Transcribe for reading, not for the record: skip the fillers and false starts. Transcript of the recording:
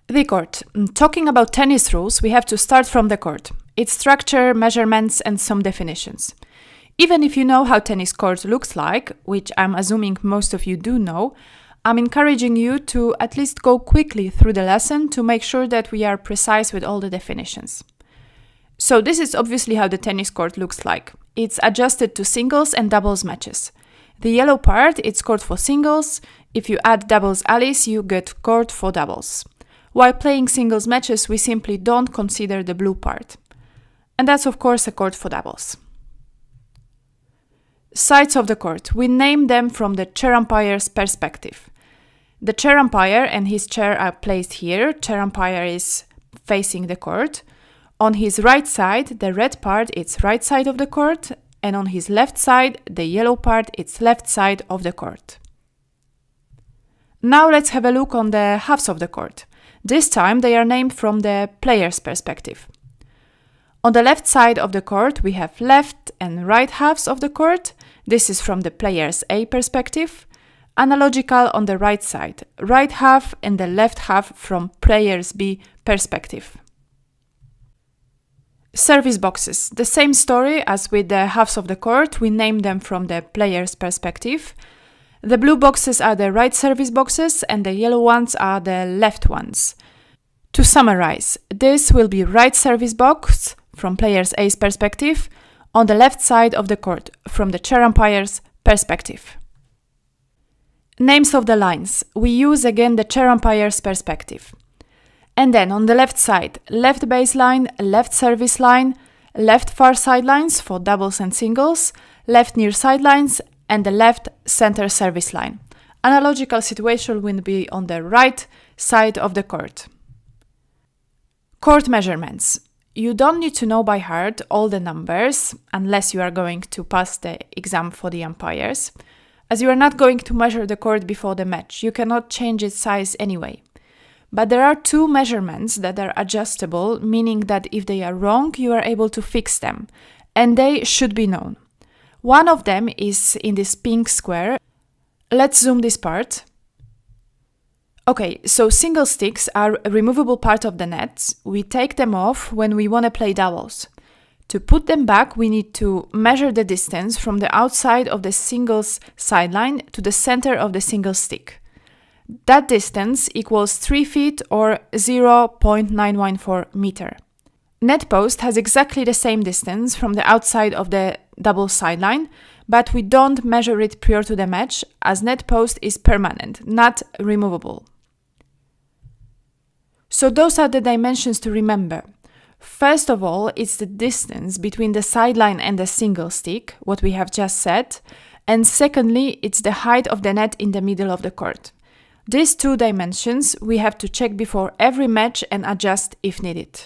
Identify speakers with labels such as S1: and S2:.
S1: The court. Talking about tennis rules, we have to start from the court, its structure, measurements, and some definitions. Even if you know how tennis court looks like, which I'm assuming most of you do know, I'm encouraging you to at least go quickly through the lesson to make sure that we are precise with all the definitions. So this is obviously how the tennis court looks like. It's adjusted to singles and doubles matches. The yellow part, it's court for singles. If you add doubles alleys, you get court for doubles. While playing singles matches, we simply don't consider the blue part. And that's of course a court for doubles. Sides of the court. We name them from the chair umpire's perspective. The chair umpire and his chair are placed here. Chair umpire is facing the court. On his right side, the red part, it's right side of the court. And on his left side, the yellow part, it's left side of the court. Now let's have a look on the halves of the court. This time they are named from the player's perspective. On the left side of the court, we have left and right halves of the court. This is from the player's A perspective. Analogical on the right side, right half and the left half from player's B perspective. Service boxes. The same story as with the halves of the court, we name them from the player's perspective. The blue boxes are the right service boxes and the yellow ones are the left ones. To summarize, this will be right service box from player's A's perspective on the left side of the court from the chair umpire's perspective. Names of the lines. We use again the chair umpire's perspective. And then on the left side, left baseline, left service line, left far sidelines for doubles and singles, left near sidelines, and the left center service line. Analogical situation will be on the right side of the court. Court measurements. You don't need to know by heart all the numbers unless you are going to pass the exam for the umpires, as you are not going to measure the court before the match. You cannot change its size anyway. But there are two measurements that are adjustable, meaning that if they are wrong, you are able to fix them, and they should be known. One of them is in this pink square. Let's zoom this part. Okay, so single sticks are a removable part of the net. We take them off when we want to play doubles. To put them back, we need to measure the distance from the outside of the singles sideline to the center of the single stick. That distance equals 3 feet or 0.914 meter. Net post has exactly the same distance from the outside of the double sideline, but we don't measure it prior to the match as net post is permanent, not removable. So those are the dimensions to remember. First of all, it's the distance between the sideline and the single stick, what we have just said, and secondly, it's the height of the net in the middle of the court. These two dimensions we have to check before every match and adjust if needed.